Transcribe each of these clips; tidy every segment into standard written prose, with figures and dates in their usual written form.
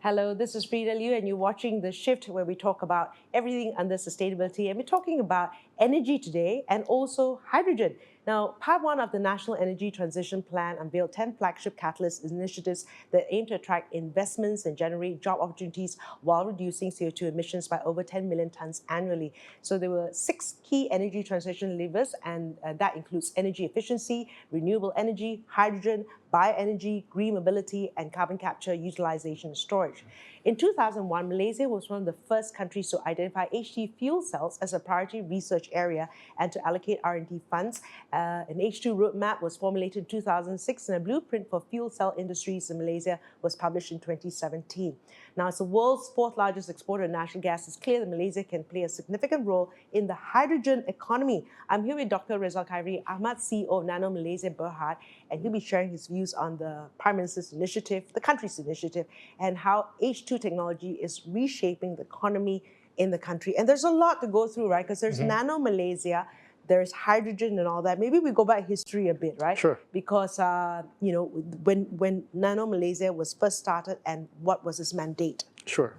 Hello, this is Frida Liu, and you're watching The Shift, where we talk about everything under sustainability. And we're talking about energy today and also hydrogen. Now, part one of the National Energy Transition Plan unveiled 10 flagship catalyst initiatives that aim to attract investments and generate job opportunities while reducing CO2 emissions by over 10 million tons annually. So there were 6 key energy transition levers, and that includes energy efficiency, renewable energy, hydrogen, bioenergy, green mobility, and carbon capture, utilization, and storage. In 2001, Malaysia was one of the first countries to identify HT fuel cells as a priority research area and to allocate R&D funds. An H2 roadmap was formulated in 2006, and a blueprint for fuel cell industries in Malaysia was published in 2017. Now, as the world's 4th largest exporter of natural gas, it's clear that Malaysia can play a significant role in the hydrogen economy. I'm here with Dr. 𝗔𝗲𝗃𝗧𝗏𝗂𝗍𝗂, CEO of NanoMalaysia Berhad, and he'll be sharing his views on the Prime Minister's initiative, the country's initiative, and how H2 technology is reshaping the economy in the country. And there's a lot to go through, right? Because there's NanoMalaysia, there's hydrogen and all that. Maybe we go back history a bit, right? Sure. Because when NanoMalaysia was first started, and what was its mandate? Sure.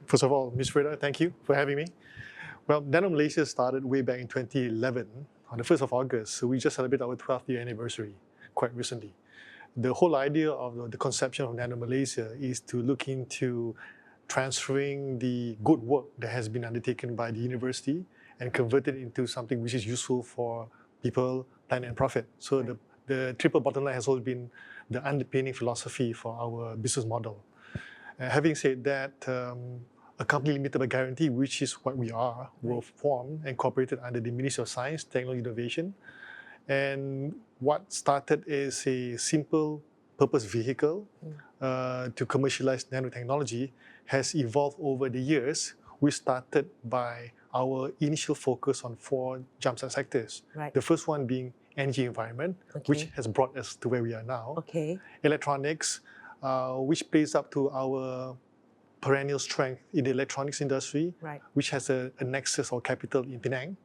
First of all, Ms. Frida, thank you for having me. Well, NanoMalaysia started way back in 2011 on the 1st of August. So we just celebrated our 12th year anniversary quite recently. The whole idea of the conception of NanoMalaysia is to look into transferring the good work that has been undertaken by the university and convert it into something which is useful for people, planet, and profit. So the triple bottom line has always been the underpinning philosophy for our business model. Having said that, a company limited by guarantee, which is what we are, were formed and incorporated under the Ministry of Science, Technology, and Innovation. And what started as a simple purpose vehicle to commercialize nanotechnology has evolved over the years. We started by our initial focus on 4 jumpstart sectors. The first one being energy environment, which has brought us to where we are now. Electronics, which plays up to our perennial strength in the electronics industry, which has a nexus or capital in Penang.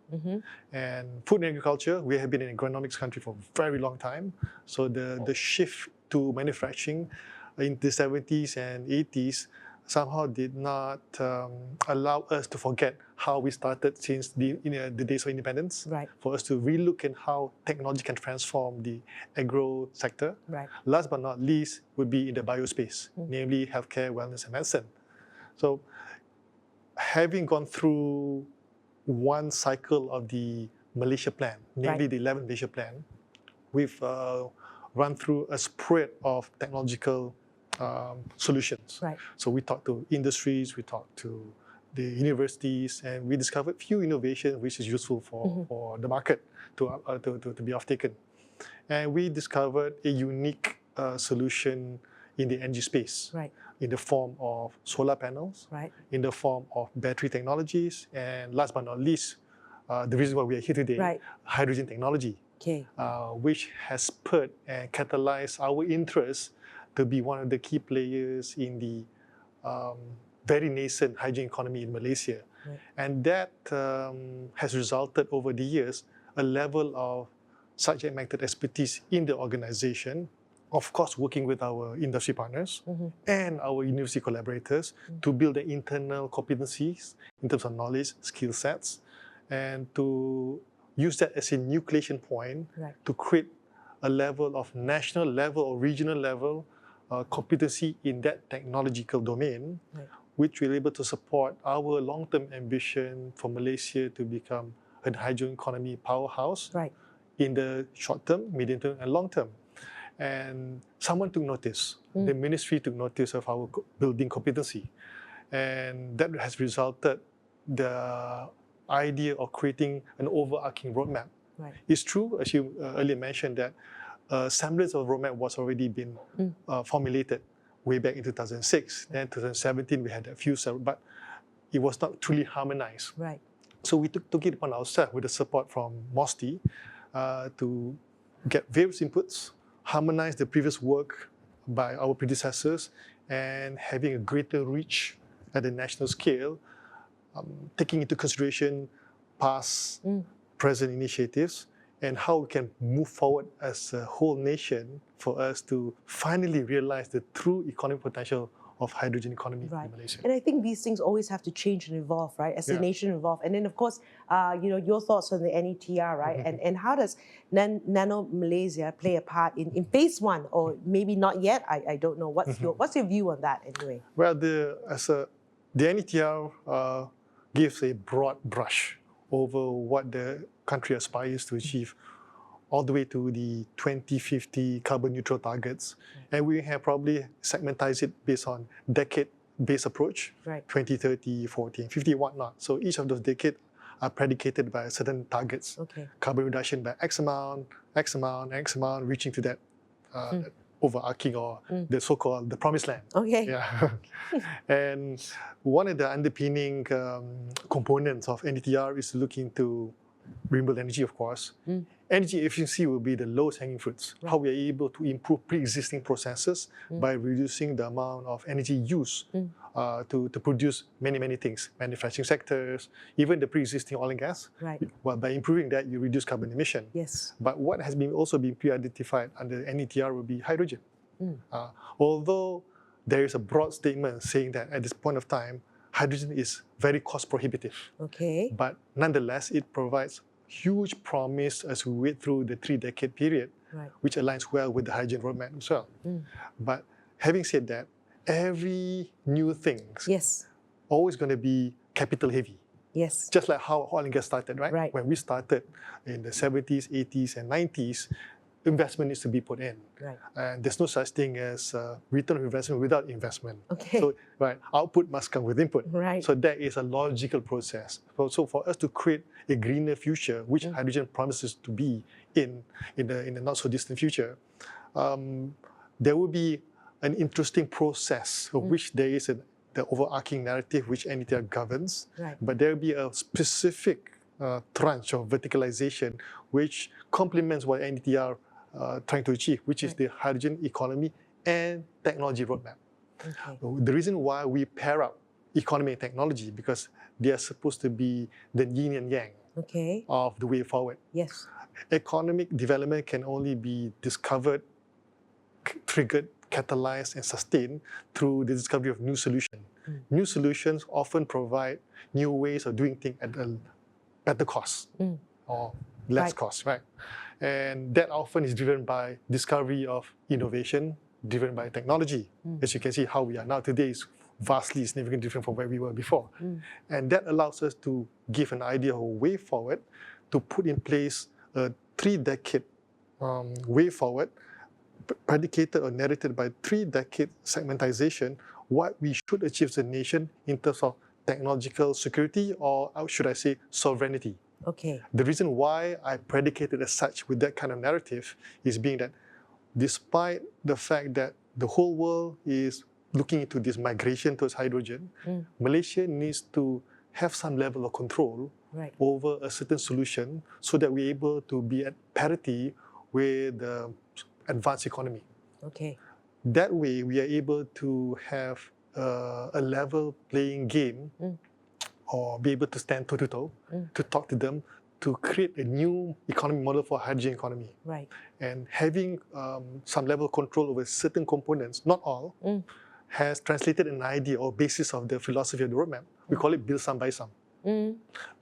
And food and agriculture, we have been in an agronomics country for a very long time. So the shift to manufacturing in the 70s and 80s somehow did not allow us to forget how we started since the days of independence, for us to relook at how technology can transform the agro sector. Last but not least would be in the biospace, namely healthcare, wellness, and medicine. So having gone through one cycle of the Malaysia plan, namely the 11th Malaysia plan, we've run through a spread of technological solutions. So we talked to industries, we talked to the universities, and we discovered few innovations which is useful for the market to be off-taken. And we discovered a unique solution in the energy space, in the form of solar panels, in the form of battery technologies, and last but not least, the reason why we are here today, hydrogen technology, which has spurred and catalyzed our interest to be one of the key players in the very nascent hydrogen economy in Malaysia. And that has resulted over the years a level of subject matter expertise in the organization, of course working with our industry partners and our university collaborators to build the internal competencies in terms of knowledge, skill sets, and to use that as a nucleation point to create a level of national level or regional level competency in that technological domain, which will be able to support our long-term ambition for Malaysia to become a hydrogen economy powerhouse in the short term, medium term, and long term. And someone took notice. The ministry took notice of our building competency. And that has resulted the idea of creating an overarching roadmap. It's true, as you earlier mentioned, that a semblance of roadmap was already been formulated way back in 2006. Then 2017, we had a few, but it was not truly harmonized. So we took it upon ourselves with the support from MOSTI to get various inputs, harmonize the previous work by our predecessors, and having a greater reach at the national scale, taking into consideration past, present initiatives, and how we can move forward as a whole nation for us to finally realize the true economic potential of hydrogen economy Right. in Malaysia. And I think these things always have to change and evolve, right? As the Yeah. nation evolve. And then, of course, your thoughts on the NETR, right? And how does NanoMalaysia play a part in phase one, or maybe not yet? I don't know. What's your view on that anyway? Well, the NETR gives a broad brush over what the country aspires to achieve, all the way to the 2050 carbon neutral targets. And we have probably segmentized it based on decade-based approach, 2030, 40, and 50, whatnot. So each of those decades are predicated by certain targets. Carbon reduction by X amount, X amount, X amount, reaching to that overarching or the so-called the promised land. Yeah. And one of the underpinning components of NETR is to look into renewable energy, of course. Energy efficiency will be the lowest hanging fruits. How we are able to improve pre-existing processes by reducing the amount of energy used to produce many things, manufacturing sectors, even the pre-existing oil and gas. Well, by improving that, you reduce carbon emission. But what has also been pre-identified under NETR will be hydrogen. Although there is a broad statement saying that at this point of time, hydrogen is very cost prohibitive. But nonetheless, it provides huge promise as we wait through the 3-decade period, which aligns well with the hydrogen roadmap as well. But having said that, every new thing always going to be capital heavy. Just like how oil and gas started, right? When we started in the 70s, 80s, and 90s, investment needs to be put in. And there's no such thing as return on investment without investment. So, output must come with input. So that is a logical process. So for us to create a greener future, which hydrogen promises to be in the not so distant future, there will be an interesting process of which there is the overarching narrative which NETR governs, but there will be a specific tranche of verticalization which complements what NETR trying to achieve, which is the hydrogen economy and technology roadmap. The reason why we pair up economy and technology, because they are supposed to be the yin and yang of the way forward. Economic development can only be discovered, triggered, catalyzed, and sustained through the discovery of new solutions. New solutions often provide new ways of doing things at a better cost or less cost, And that often is driven by discovery of innovation, driven by technology. As you can see, how we are now today is vastly significantly different from where we were before. And that allows us to give an idea of a way forward, to put in place a 3-decade way forward, predicated or narrated by 3-decade segmentization, what we should achieve as a nation in terms of technological security, or should I say sovereignty. The reason why I predicated as such with that kind of narrative is being that despite the fact that the whole world is looking into this migration towards hydrogen, Malaysia needs to have some level of control over a certain solution so that we're able to be at parity with the advanced economy. That way, we are able to have a level playing game or be able to stand toe-to-toe, to talk to them, to create a new economic model for hydrogen economy. And having some level of control over certain components, not all, has translated an idea or basis of the philosophy of the roadmap. We call it build some, buy some.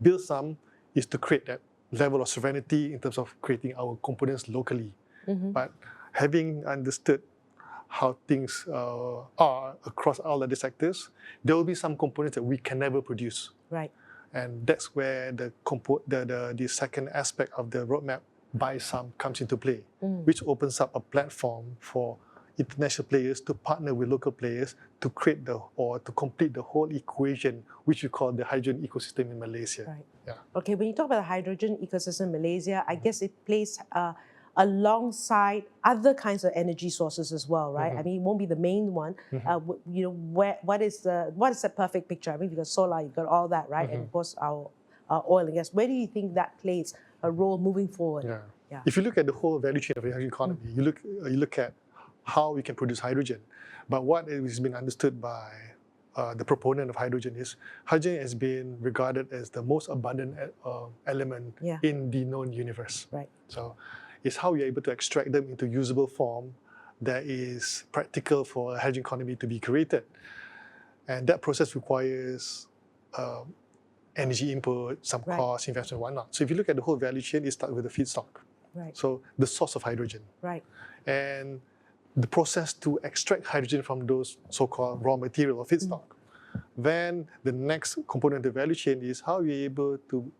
Build some is to create that level of sovereignty in terms of creating our components locally. But having understood how things are across all other sectors, there will be some components that we can never produce. And that's where the second aspect of the roadmap, buy some, comes into play, which opens up a platform for international players to partner with local players to create to complete the whole equation, which we call the hydrogen ecosystem in Malaysia. Okay, when you talk about the hydrogen ecosystem in Malaysia, I guess it plays alongside other kinds of energy sources as well, right? I mean, it won't be the main one. What is the perfect picture? I mean, you've got solar, you've got all that, right? And of course, our oil and gas. Where do you think that plays a role moving forward? If you look at the whole value chain of the hydrogen economy, you look at how we can produce hydrogen. But what has been understood by the proponent of hydrogen is hydrogen has been regarded as the most abundant element in the known universe. So it's how you're able to extract them into usable form that is practical for a hydrogen economy to be created. And that process requires energy input, some cost, investment, whatnot. So if you look at the whole value chain, it starts with the feedstock. So the source of hydrogen. And the process to extract hydrogen from those so-called raw material or feedstock. Then the next component of the value chain is how you're able to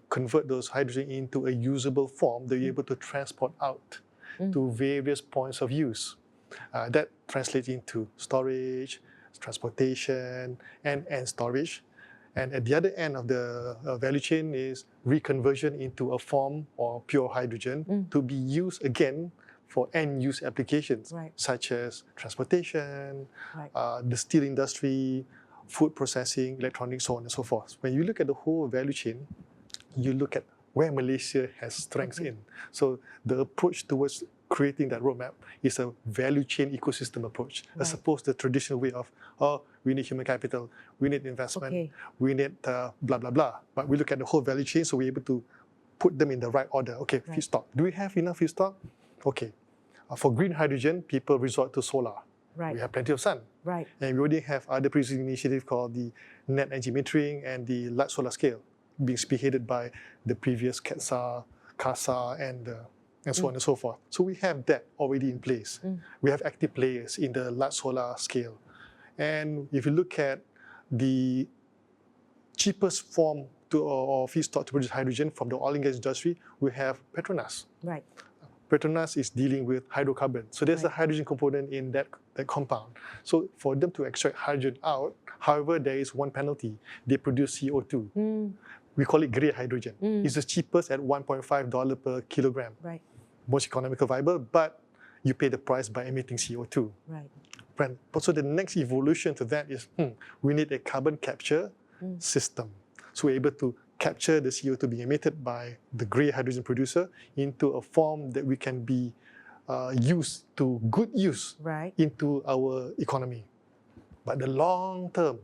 convert those hydrogen into a usable form that you're able to transport out to various points of use. That translates into storage, transportation, and storage. And at the other end of the value chain is reconversion into a form or pure hydrogen to be used again for end-use applications, such as transportation, the steel industry, food processing, electronics, so on and so forth. When you look at the whole value chain, you look at where Malaysia has strengths in. So the approach towards creating that roadmap is a value chain ecosystem approach, as opposed to the traditional way of, we need human capital, we need investment, we need blah, blah, blah. But we look at the whole value chain, so we're able to put them in the right order. Okay, feedstock. Do we have enough feedstock? Okay. For green hydrogen, people resort to solar. We have plenty of sun. And we already have other previous initiatives called the net energy metering and the large solar scale, being spearheaded by the previous 𝗘𝗲𝗜𝗂𝗃 and so on and so forth. So we have that already in place. We have active players in the large solar scale. And if you look at the cheapest form or feedstock to produce hydrogen from the oil and gas industry, we have Petronas. Petronas is dealing with hydrocarbon. So there's a hydrogen component in that compound. So for them to extract hydrogen out, however, there is one penalty. They produce CO2. We call it grey hydrogen. It's the cheapest at $1.5 per kilogram. Most economical viable, but you pay the price by emitting CO2. But so the next evolution to that is, we need a carbon capture system. So we're able to capture the CO2 being emitted by the grey hydrogen producer into a form that we can be used to good use into our economy. But the long-term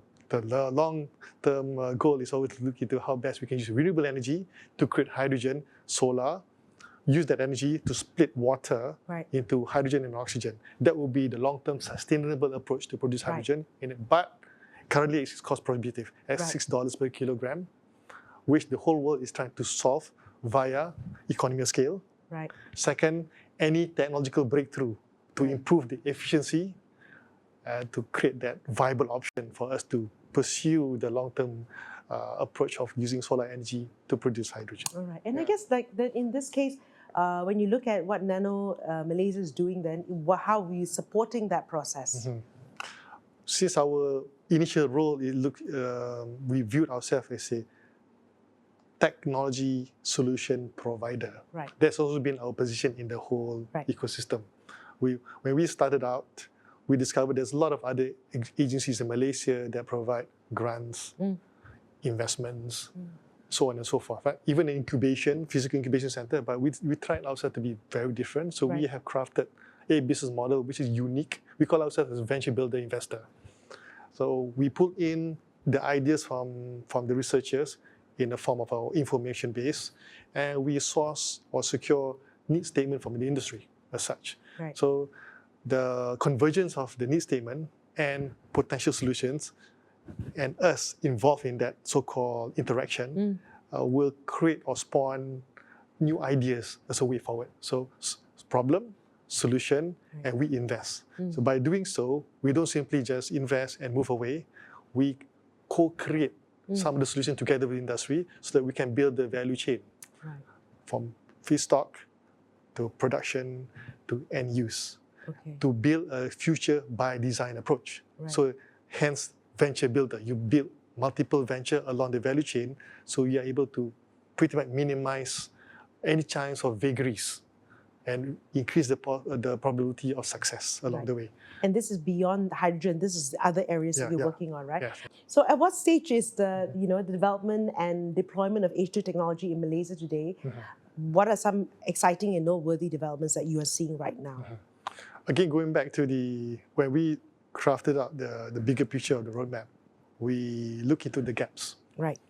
goal is always to look into how best we can use renewable energy to create hydrogen, solar, use that energy to split water into hydrogen and oxygen. That will be the long-term sustainable approach to produce hydrogen in it. But currently it's cost prohibitive at $6 per kilogram, which the whole world is trying to solve via economy of scale. Second, any technological breakthrough to improve the efficiency to create that viable option for us to pursue the long-term approach of using solar energy to produce hydrogen. And I guess like that in this case, when you look at what NanoMalaysia is doing then, how are we supporting that process? Since our initial role, we viewed ourselves as a technology solution provider. That's also been our position in the whole ecosystem. When we started out, we discovered there's a lot of other agencies in Malaysia that provide grants, investments, so on and so forth. Even an incubation, physical incubation center, but we tried ourselves to be very different. So we have crafted a business model which is unique. We call ourselves as a venture builder investor. So we pull in the ideas from the researchers in the form of our information base, and we source or secure needs statement from the industry as such. So the convergence of the needs statement and potential solutions and us involved in that so-called interaction will create or spawn new ideas as a way forward. So problem, solution, and we invest. So by doing so, we don't simply just invest and move away. We co-create some of the solutions together with industry so that we can build the value chain from feedstock to production to end use to build a future by design approach. So hence venture builder, you build multiple venture along the value chain so you are able to pretty much minimize any chance of vagaries and increase the probability of success along the way. And this is beyond hydrogen, this is the other areas that you're working on, right? So at what stage is the development and deployment of H2 technology in Malaysia today? What are some exciting and noteworthy developments that you are seeing right now? Again, going back to when we crafted out the bigger picture of the roadmap, we look into the gaps.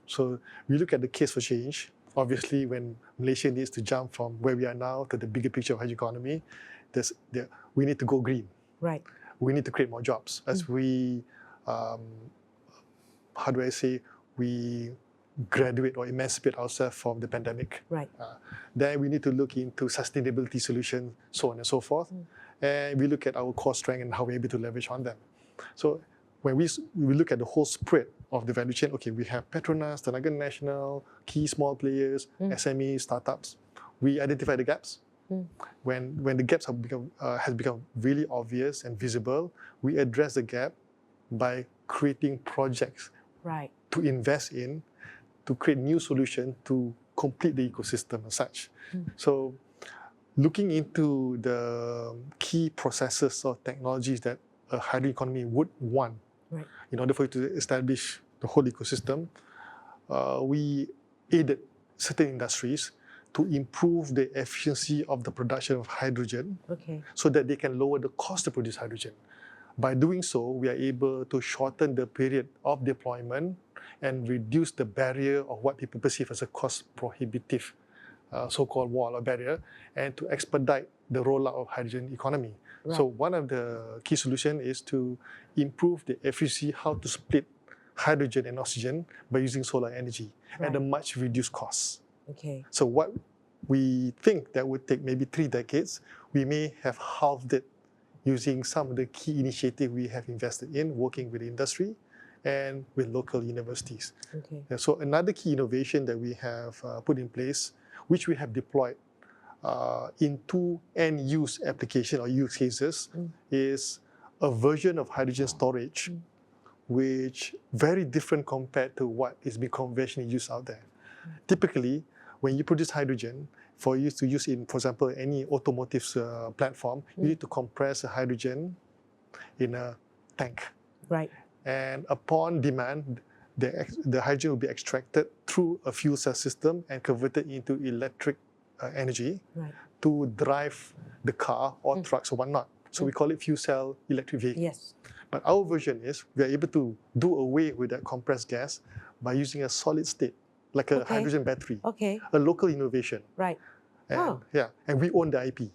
So we look at the case for change. Obviously, when Malaysia needs to jump from where we are now to the bigger picture of hydrogen economy, we need to go green. Right. We need to create more jobs as we, we graduate or emancipate ourselves from the pandemic. Right. Then we need to look into sustainability solutions, so on and so forth. And we look at our core strength and how we're able to leverage on them. So when we look at the whole spread of the value chain, okay, we have Petronas, Tenaga Nasional, key small players, SMEs, startups. We identify the gaps. When the gaps has become really obvious and visible, we address the gap by creating projects to invest in, to create new solutions to complete the ecosystem as such. So looking into the key processes or technologies that a hydrogen economy would want in order for it to establish the whole ecosystem, we aided certain industries to improve the efficiency of the production of hydrogen so that they can lower the cost to produce hydrogen. By doing so, we are able to shorten the period of deployment and reduce the barrier of what people perceive as a cost-prohibitive so-called wall or barrier, and to expedite the rollout of hydrogen economy. So one of the key solutions is to improve the efficiency, how to split hydrogen and oxygen by using solar energy at a much reduced cost. So what we think that would take maybe 3 decades, we may have halved it using some of the key initiatives we have invested in, working with the industry and with local universities. So another key innovation that we have put in place, which we have deployed in 2 end-use applications or use cases, is a version of hydrogen storage which very different compared to what is being conventionally used out there. Typically, when you produce hydrogen, for you to use in, for example, any automotive platform, you need to compress the hydrogen in a tank. And upon demand, the hydrogen will be extracted through a fuel cell system and converted into electric energy to drive the car or trucks or whatnot. So we call it fuel cell electric vehicle. But our version is we are able to do away with that compressed gas by using a solid state, like a hydrogen battery, a local innovation. And, and we own the IP.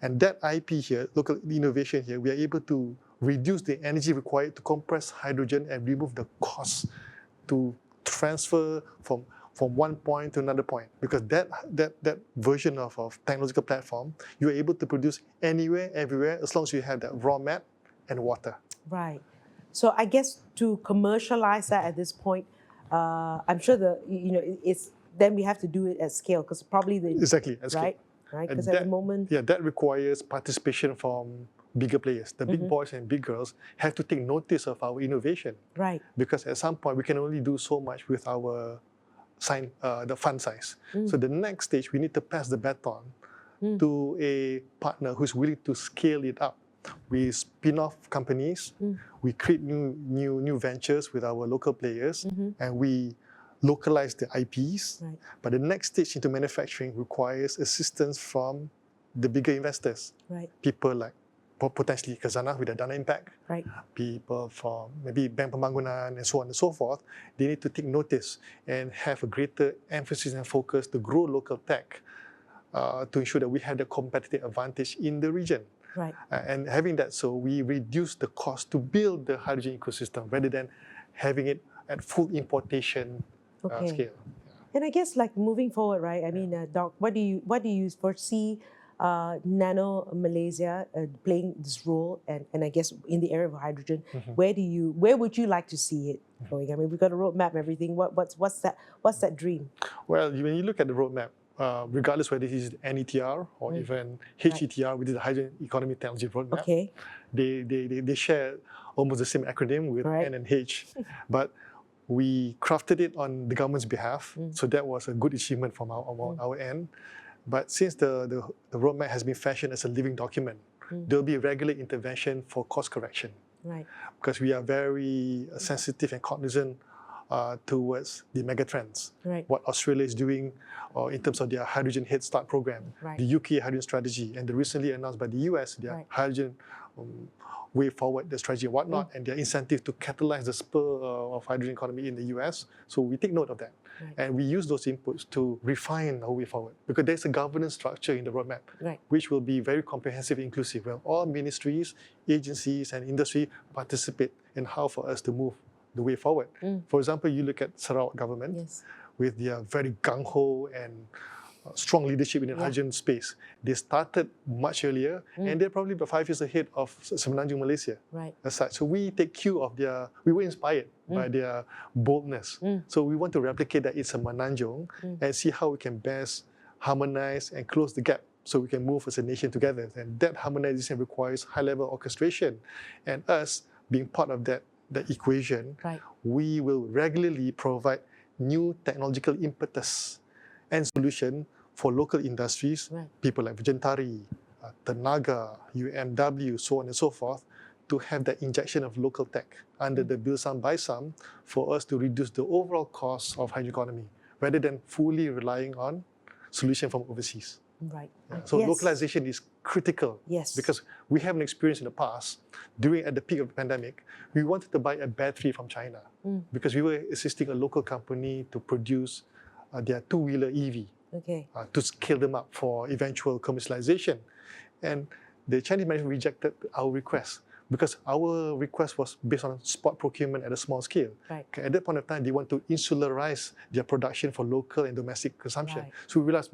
And that IP here, local innovation here, we are able to reduce the energy required to compress hydrogen and remove the cost to transfer from one point to another point. Because that version of technological platform, you are able to produce anywhere, everywhere, as long as you have that raw mat and water. So I guess to commercialize that at this point, I'm sure then we have to do it at scale, because probably the at scale. Because at the moment, that requires participation from bigger players. The big boys and big girls have to take notice of our innovation. Because at some point we can only do so much with our the fund size. So the next stage, we need to pass the baton to a partner who's willing to scale it up. We spin off companies, we create new ventures with our local players, and we localize the IPs. But the next stage into manufacturing requires assistance from the bigger investors. People like potentially Khazanah with the Dana Impact, people from maybe Bank Pembangunan and so on and so forth. They need to take notice and have a greater emphasis and focus to grow local tech to ensure that we have the competitive advantage in the region. And having that, so we reduce the cost to build the hydrogen ecosystem rather than having it at full importation scale. And I guess like moving forward, I mean, Doc, what do you foresee NanoMalaysia playing this role, and I guess in the area of hydrogen, where would you like to see it going? I mean, we've got a roadmap and everything. What's that dream? Well, when you look at the roadmap, regardless whether this is NETR or even HETR, which is the Hydrogen Economy Technology Roadmap, they share almost the same acronym with N and H, but we crafted it on the government's behalf, so that was a good achievement from our end. But since the roadmap has been fashioned as a living document, there will be regular intervention for course correction. Because we are very sensitive and cognizant towards the megatrends. What Australia is doing in terms of their Hydrogen Head Start program, the UK Hydrogen Strategy, and the recently announced by the US, their Hydrogen way forward, the strategy and whatnot, and their incentive to catalyze the spur of hydrogen economy in the US. So we take note of that. Right. And we use those inputs to refine our way forward, because there's a governance structure in the roadmap, Right. which will be very comprehensive and inclusive, where all ministries, agencies, and industry participate in how for us to move the way forward. For example, you look at Sarawak government, Yes. with their very gung-ho and strong leadership in the hydrogen space. They started much earlier, and they're probably about 5 years ahead of Semenanjung Malaysia. Right. As such. So we take cue of we were inspired by their boldness. So we want to replicate that in Semenanjung and see how we can best harmonize and close the gap so we can move as a nation together. And that harmonization requires high-level orchestration. And us being part of that equation, Right. we will regularly provide new technological impetus and solution for local industries, Right. people like Vijentari, Tenaga, UMW, so on and so forth, to have that injection of local tech under the build some, buy some, for us to reduce the overall cost of hydrogen economy, rather than fully relying on solution from overseas. Right. So Yes. localization is critical. Yes. Because we have an experience in the past, at the peak of the pandemic, we wanted to buy a battery from China because we were assisting a local company to produce their two-wheeler EV, Okay. to scale them up for eventual commercialization. And the Chinese management rejected our request because our request was based on spot procurement at a small scale. Right. Okay, at that point of time, they want to insularize their production for local and domestic consumption. Right. So we realized,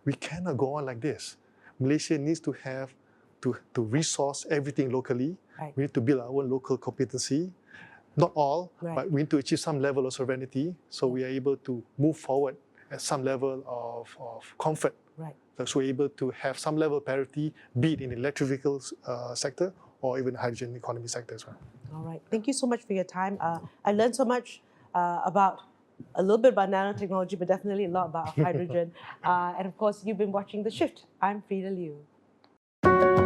we cannot go on like this. Malaysia needs to have to resource everything locally. Right. We need to build our own local competency. Not all, Right. but we need to achieve some level of sovereignty so we are able to move forward at some level of comfort. Right. So we're able to have some level of parity, be it in the electric vehicles sector or even hydrogen economy sector as well. All right. Thank you so much for your time. I learned so much about a little bit about nanotechnology, but definitely a lot about hydrogen. And of course, you've been watching The Shift. I'm Frida Liu.